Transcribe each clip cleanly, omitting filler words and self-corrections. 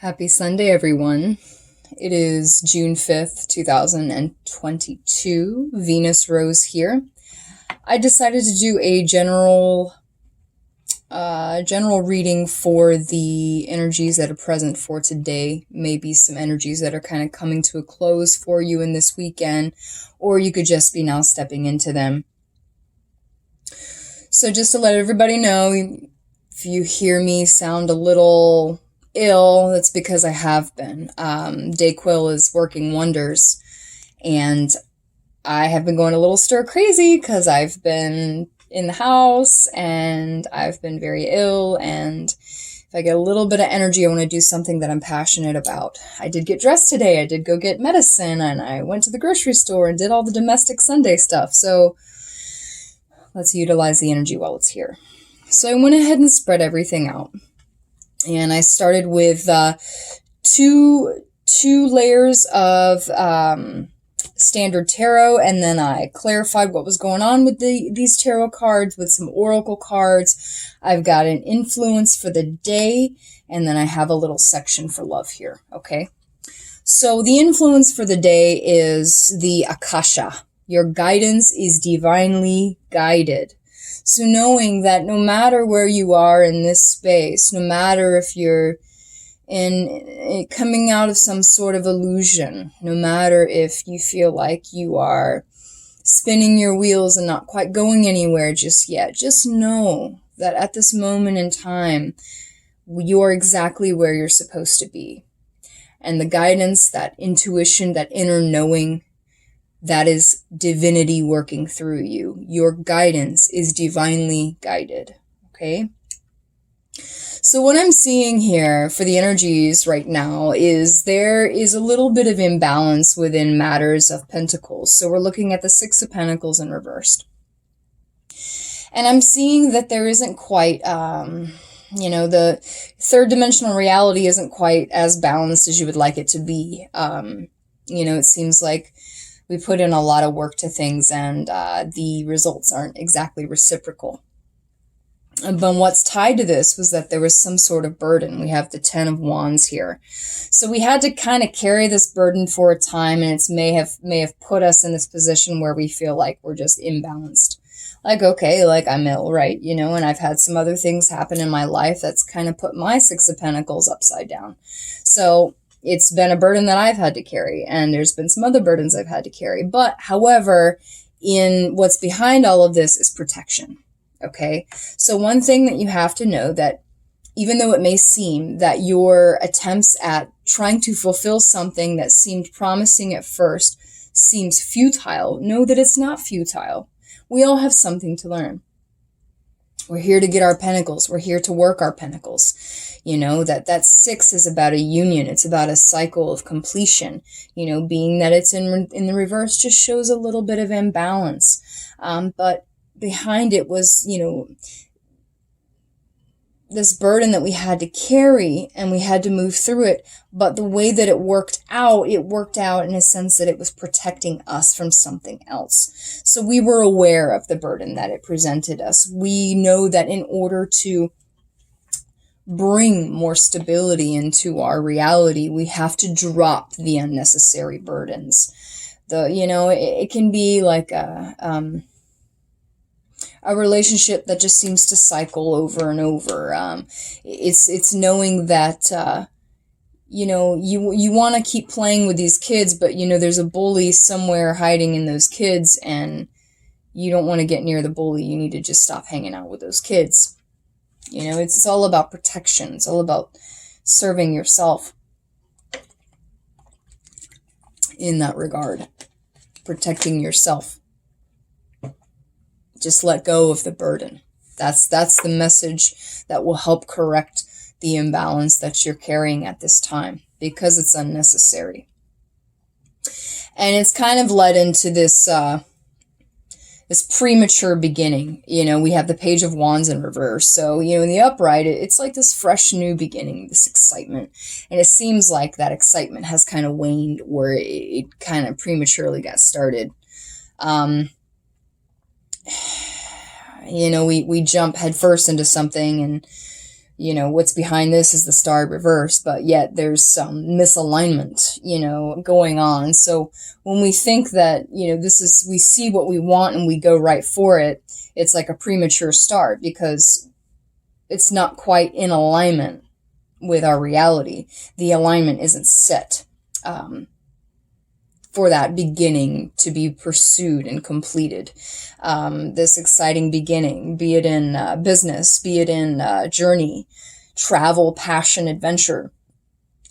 Happy Sunday, everyone. It is June 5th, 2022. Venus Rose here. I decided to do a general reading for the energies that are present for today. Maybe some energies that are kind of coming to a close for you in this weekend, or you could just be now stepping into them. So just to let everybody know, if you hear me sound a little ill, that's because I have been. Dayquil is working wonders, and I have been going a little stir crazy because I've been in the house and I've been very ill, and if I get a little bit of energy, I want to do something that I'm passionate about. I did get dressed today, I did go get medicine, and I went to the grocery store and did all the domestic Sunday stuff, so let's utilize the energy while it's here. So I went ahead and spread everything out. And I started with two layers of standard tarot, and then I clarified what was going on with these tarot cards with some oracle cards. I've got an influence for the day, and then I have a little section for love here, okay? So the influence for the day is the Akasha. Your guidance is divinely guided. So knowing that no matter where you are in this space, no matter if you're coming out of some sort of illusion, no matter if you feel like you are spinning your wheels and not quite going anywhere just yet, just know that at this moment in time, you're exactly where you're supposed to be. And the guidance, that intuition, that inner knowing, that is divinity working through you. Your guidance is divinely guided, okay? So what I'm seeing here for the energies right now is there is a little bit of imbalance within matters of pentacles. So we're looking at the Six of Pentacles in reversed. And I'm seeing that there isn't quite, the third dimensional reality isn't quite as balanced as you would like it to be. It seems like we put in a lot of work to things, and the results aren't exactly reciprocal. But what's tied to this was that there was some sort of burden. We have the Ten of Wands here. So we had to kind of carry this burden for a time, and it may have put us in this position where we feel like we're just imbalanced. Like, okay, like I'm ill, right? And I've had some other things happen in my life that's kind of put my Six of Pentacles upside down. So it's been a burden that I've had to carry, and there's been some other burdens I've had to carry. But however, in what's behind all of this is protection, okay? So one thing that you have to know, that even though it may seem that your attempts at trying to fulfill something that seemed promising at first seems futile, know that it's not futile. We all have something to learn. We're here to get our pentacles. We're here to work our pentacles. That six is about a union. It's about a cycle of completion. Being that it's in the reverse just shows a little bit of imbalance. But behind it was, this burden that we had to carry, and we had to move through it. But the way that it worked out in a sense that it was protecting us from something else. So we were aware of the burden that it presented us. We know that in order to bring more stability into our reality, we have to drop the unnecessary burdens. It can be like a relationship that just seems to cycle over and over. It's knowing that, you want to keep playing with these kids, but there's a bully somewhere hiding in those kids, and you don't want to get near the bully. You need to just stop hanging out with those kids. It's all about protection. It's all about serving yourself in that regard, protecting yourself. Just let go of the burden. That's the message that will help correct the imbalance that you're carrying at this time, because it's unnecessary. And it's kind of led into this premature beginning. We have the Page of Wands in reverse. So, in the upright, it's like this fresh new beginning, this excitement. And it seems like that excitement has kind of waned, where it kind of prematurely got started. We jump headfirst into something, and you know, what's behind this is the star reverse, but yet there's some misalignment, you know, going on. So when we think that, you know, we see what we want and we go right for it, it's like a premature start because it's not quite in alignment with our reality. The alignment isn't set for that beginning to be pursued and completed. This exciting beginning, be it in business, be it in journey, travel, passion, adventure.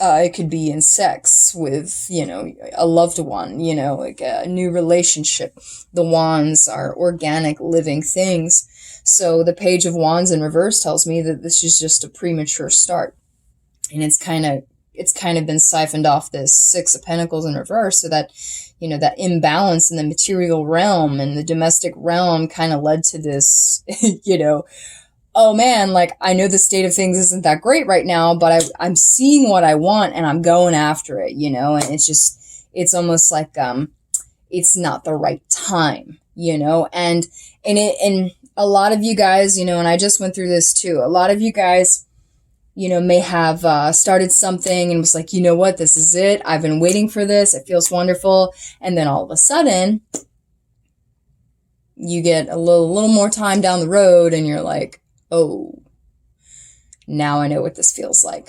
It could be in sex with, you know, a loved one, you know, like a new relationship. The wands are organic, living things. So the Page of Wands in reverse tells me that this is just a premature start. And it's kind of been siphoned off this Six of Pentacles in reverse, so that, you know, that imbalance in the material realm and the domestic realm kind of led to this, you know, oh man, like I know the state of things isn't that great right now, but I'm seeing what I want and I'm going after it, you know, and it's almost like, it's not the right time, you know, and a lot of you guys, you know, and I just went through this too, a lot of you guys, you know, may have started something and was like, you know what, this is it. I've been waiting for this. It feels wonderful. And then all of a sudden, you get a little more time down the road and you're like, oh, now I know what this feels like.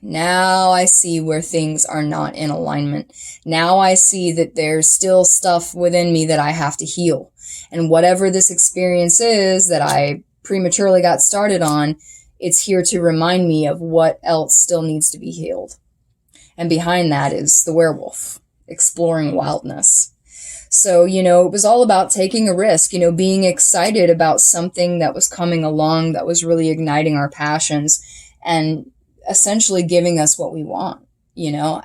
Now I see where things are not in alignment. Now I see that there's still stuff within me that I have to heal. And whatever this experience is that I prematurely got started on, it's here to remind me of what else still needs to be healed. And behind that is the werewolf, exploring wildness. So, you know, it was all about taking a risk, you know, being excited about something that was coming along that was really igniting our passions and essentially giving us what we want, you know.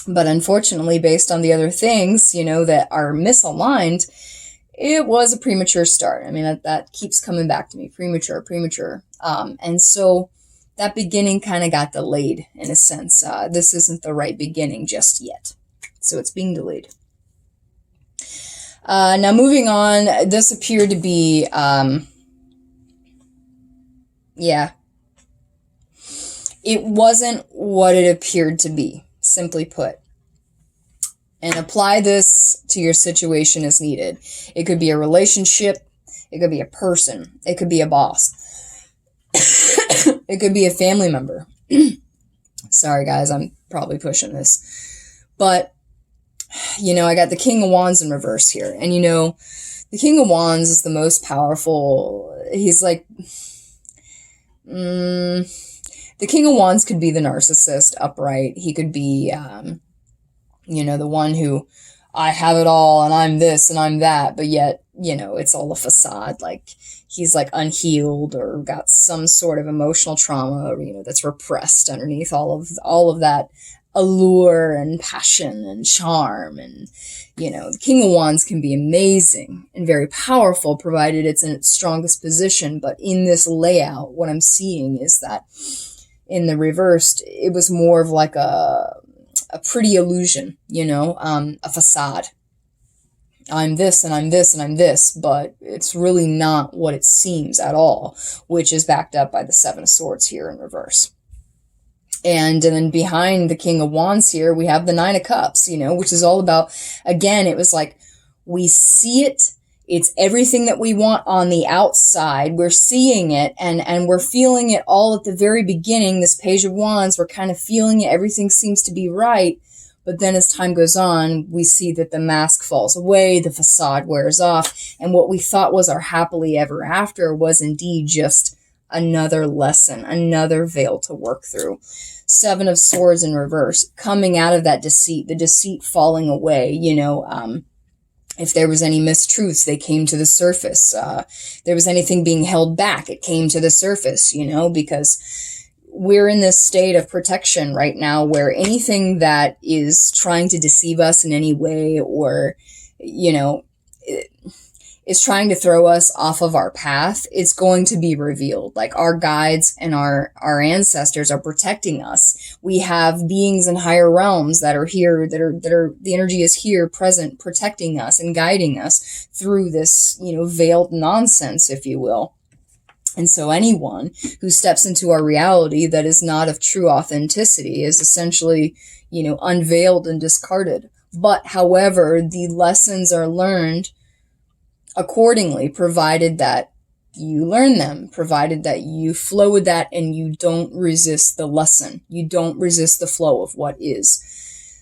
But unfortunately, based on the other things, you know, that are misaligned, it was a premature start. I mean, that keeps coming back to me. Premature. And so that beginning kind of got delayed in a sense. This isn't the right beginning just yet. So it's being delayed. Now moving on, this appeared to be, it wasn't what it appeared to be, simply put. And apply this to your situation as needed. It could be a relationship. It could be a person. It could be a boss. It could be a family member. Sorry, guys, I'm probably pushing this. But, you know, I got the King of Wands in reverse here. And, you know, the King of Wands is the most powerful. He's like... the King of Wands could be the narcissist upright. He could be... you know, the one who, I have it all and I'm this and I'm that, but yet, you know, it's all a facade. Like he's like unhealed or got some sort of emotional trauma, you know, that's repressed underneath all of that allure and passion and charm. And, you know, the King of Wands can be amazing and very powerful provided it's in its strongest position. But in this layout, what I'm seeing is that in the reversed, it was more of like a pretty illusion, you know, a facade. I'm this and I'm this and I'm this, but it's really not what it seems at all, which is backed up by the Seven of Swords here in reverse. And then behind the King of Wands here, we have the Nine of Cups, you know, which is all about, again, it was like, we see it. It's everything that we want on the outside. We're seeing it and we're feeling it all at the very beginning. This Page of Wands, we're kind of feeling it. Everything seems to be right. But then as time goes on, we see that the mask falls away, the facade wears off. And what we thought was our happily ever after was indeed just another lesson, another veil to work through. Seven of Swords in reverse, coming out of that deceit, the deceit falling away, you know, if there was any mistruths, they came to the surface. There was anything being held back, it came to the surface, you know, because we're in this state of protection right now where anything that is trying to deceive us in any way or, you know, is trying to throw us off of our path, it's going to be revealed. Like our guides and our ancestors are protecting us. We have beings in higher realms that are here, that are the energy is here present, protecting us and guiding us through this, you know, veiled nonsense, if you will. And so anyone who steps into our reality that is not of true authenticity is essentially, unveiled and discarded. But however, the lessons are learned accordingly, provided that you learn them, provided that you flow with that and you don't resist the lesson. You don't resist the flow of what is.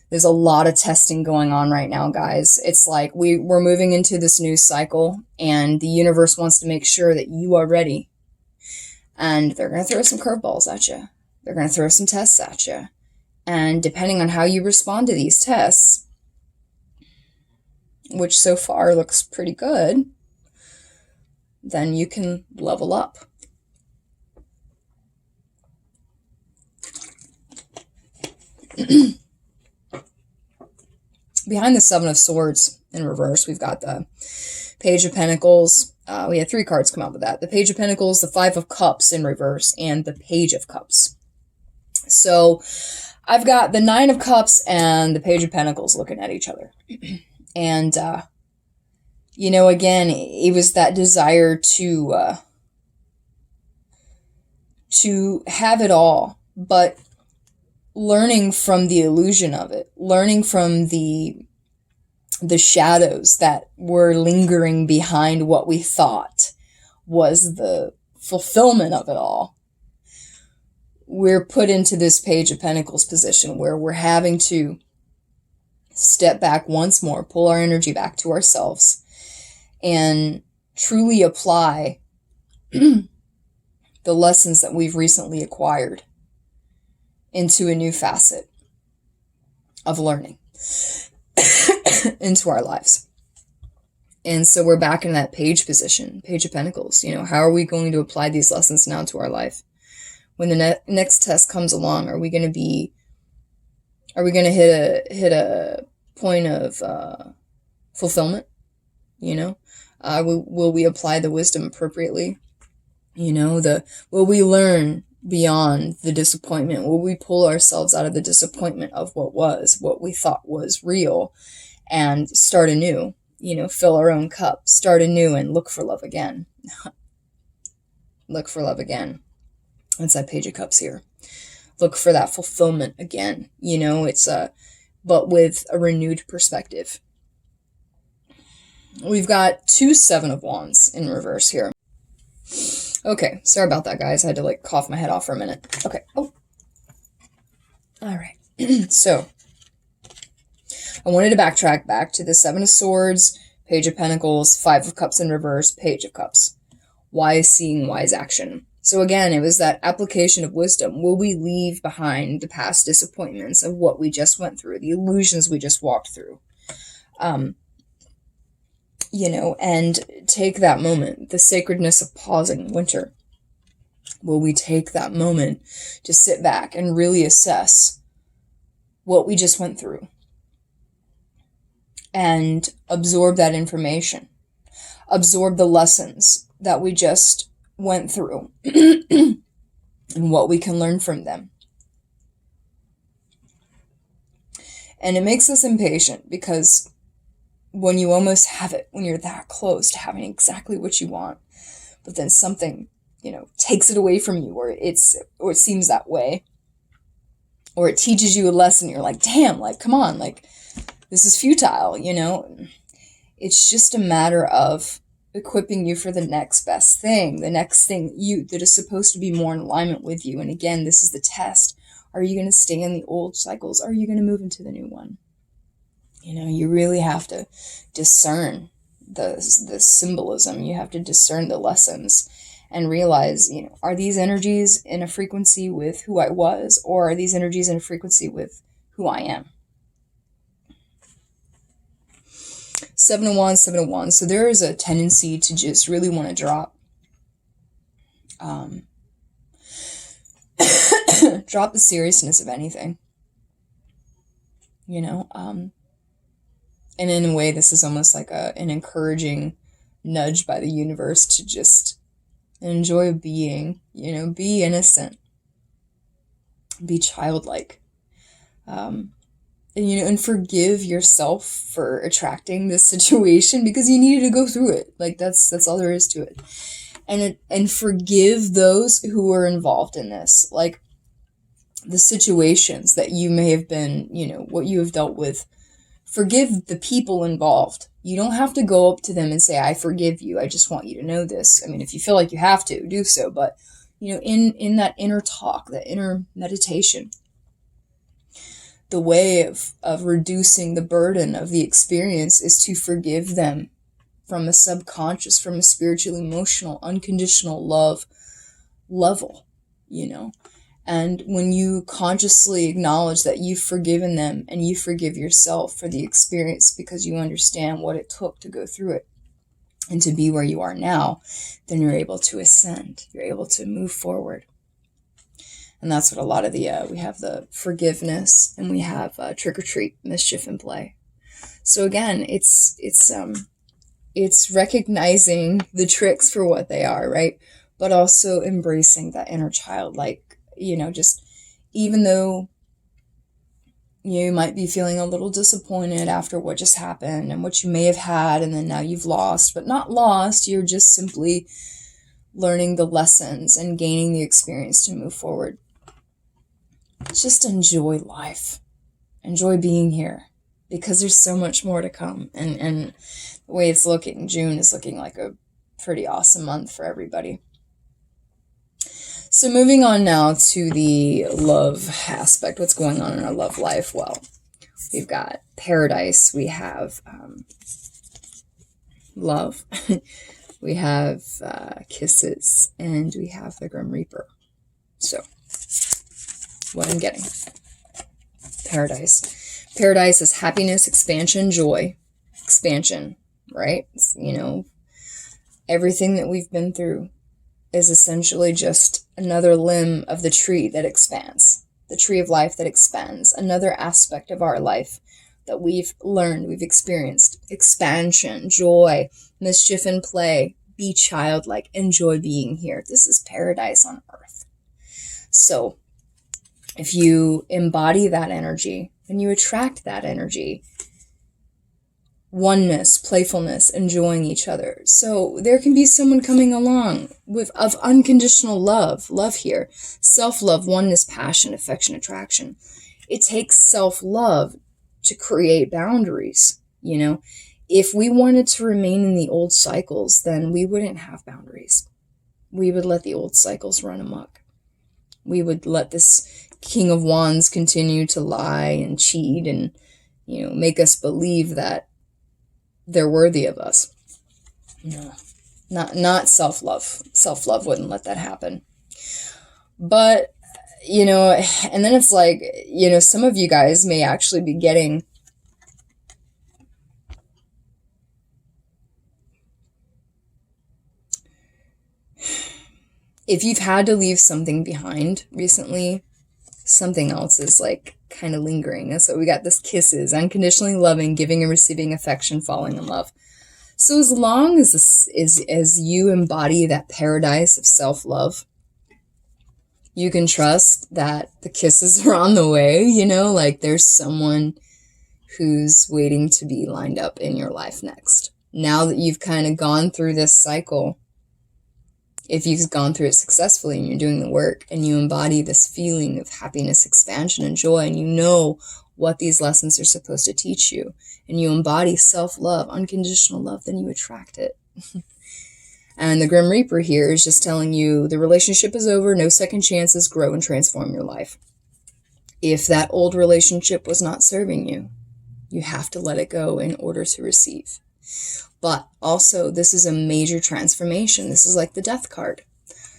There's a lot of testing going on right now, guys. It's like we're moving into this new cycle, and the universe wants to make sure that you are ready. And they're going to throw some curveballs at you. They're going to throw some tests at you. And depending on how you respond to these tests, which so far looks pretty good, then you can level up. Behind the Seven of Swords in reverse, we've got the Page of Pentacles. We had 3 cards come out with that. The Page of Pentacles, the Five of Cups in reverse, and the Page of Cups. So I've got the Nine of Cups and the Page of Pentacles looking at each other. And, again, it was that desire to have it all, but learning from the illusion of it, learning from the shadows that were lingering behind what we thought was the fulfillment of it all. We're put into this Page of Pentacles position where we're having to step back once more, pull our energy back to ourselves, and truly apply the lessons that we've recently acquired into a new facet of learning into our lives. And so we're back in that Page position, Page of Pentacles. How are we going to apply these lessons now to our life? When the next test comes along, are we going to hit a point of fulfillment? Will we apply the wisdom appropriately? Will we learn beyond the disappointment? Will we pull ourselves out of the disappointment of what we thought was real, and start anew? Fill our own cup, start anew, and look for love again. Look for love again. That's that Page of Cups here. Look for that fulfillment again. But with a renewed perspective. We've got 2 Seven of Wands in reverse here. Okay, sorry about that, guys. I had to cough my head off for a minute. Okay. Oh. All right. So, I wanted to backtrack back to the Seven of Swords, Page of Pentacles, Five of Cups in reverse, Page of Cups. Wise seeing, wise action. So again, it was that application of wisdom. Will we leave behind the past disappointments of what we just went through, the illusions we just walked through? And take that moment, the sacredness of pausing winter. Will we take that moment to sit back and really assess what we just went through and absorb that information, absorb the lessons that we just went through and what we can learn from them? And it makes us impatient because when you almost have it, when you're that close to having exactly what you want, but then something, takes it away from you, or it seems that way, or it teaches you a lesson, you're like, damn, come on, this is futile, It's just a matter of equipping you for the next best thing, the next thing that is supposed to be more in alignment with you. And again, this is the test. Are you going to stay in the old cycles? Or are you going to move into the new one? You really have to discern the symbolism. You have to discern the lessons and realize, are these energies in a frequency with who I was, or are these energies in a frequency with who I am? Seven of Wands, Seven of Wands. So there is a tendency to just really want to drop. Drop the seriousness of anything. And in a way, this is almost like an encouraging nudge by the universe to just enjoy being, be innocent, be childlike. And forgive yourself for attracting this situation because you needed to go through it. That's all there is to it. and forgive those who were involved in this, like the situations that you may have been, what you have dealt with. Forgive the people involved. You don't have to go up to them and say, I forgive you. I just want you to know this. I mean, if you feel like you have to, do so. But, in that inner talk, that inner meditation, the way of reducing the burden of the experience is to forgive them from a subconscious, from a spiritual, emotional, unconditional love level, And when you consciously acknowledge that you've forgiven them and you forgive yourself for the experience because you understand what it took to go through it and to be where you are now, then you're able to ascend. You're able to move forward. And that's what a lot of we have the forgiveness, and we have trick or treat, mischief and play. So again, it's recognizing the tricks for what they are, right? But also embracing that inner child, just even though you might be feeling a little disappointed after what just happened and what you may have had, and then now you've lost, but not lost, you're just simply learning the lessons and gaining the experience to move forward. Just enjoy life. Enjoy being here, because there's so much more to come. And the way it's looking, June is looking like a pretty awesome month for everybody. So moving on now to the love aspect, what's going on in our love life? Well, we've got paradise, we have love, we have kisses, and we have the Grim Reaper. So, what I'm getting. Paradise. Paradise is happiness, expansion, joy. Expansion, right? Everything that we've been through is essentially just another limb of the tree that expands. The tree of life that expands. Another aspect of our life that we've learned, we've experienced. Expansion, joy, mischief and play. Be childlike. Enjoy being here. This is paradise on earth. So, if you embody that energy, then you attract that energy. Oneness, playfulness, enjoying each other. So there can be someone coming along of unconditional love here. Self-love, oneness, passion, affection, attraction. It takes self-love to create boundaries, If we wanted to remain in the old cycles, then we wouldn't have boundaries. We would let the old cycles run amok. We would let this King of Wands continue to lie and cheat and, make us believe that they're worthy of us. No, not self-love. Self-love wouldn't let that happen. But, and then it's like, some of you guys may actually be getting if you've had to leave something behind recently, something else is kind of lingering. And so we got this kisses, unconditionally loving, giving and receiving affection, falling in love. So as long as as you embody that paradise of self-love, you can trust that the kisses are on the way, there's someone who's waiting to be lined up in your life next. Now that you've kind of gone through this cycle, if you've gone through it successfully and you're doing the work and you embody this feeling of happiness, expansion, and joy, and you know what these lessons are supposed to teach you, and you embody self-love, unconditional love, then you attract it. And the Grim Reaper here is just telling you the relationship is over, no second chances, grow and transform your life. If that old relationship was not serving you, you have to let it go in order to receive. But also, this is a major transformation. This is like the death card.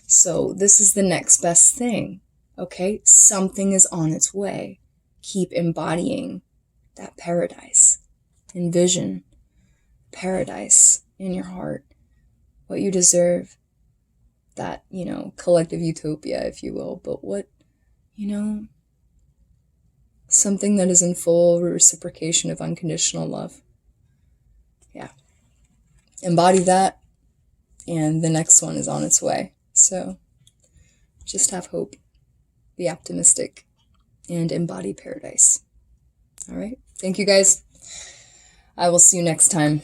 So this is the next best thing, okay? Something is on its way. Keep embodying that paradise. Envision paradise in your heart. What you deserve. That, collective utopia, if you will. But what, something that is in full reciprocation of unconditional love. Yeah. Embody that, and the next one is on its way. So just have hope, be optimistic, and embody paradise. All right. Thank you, guys. I will see you next time.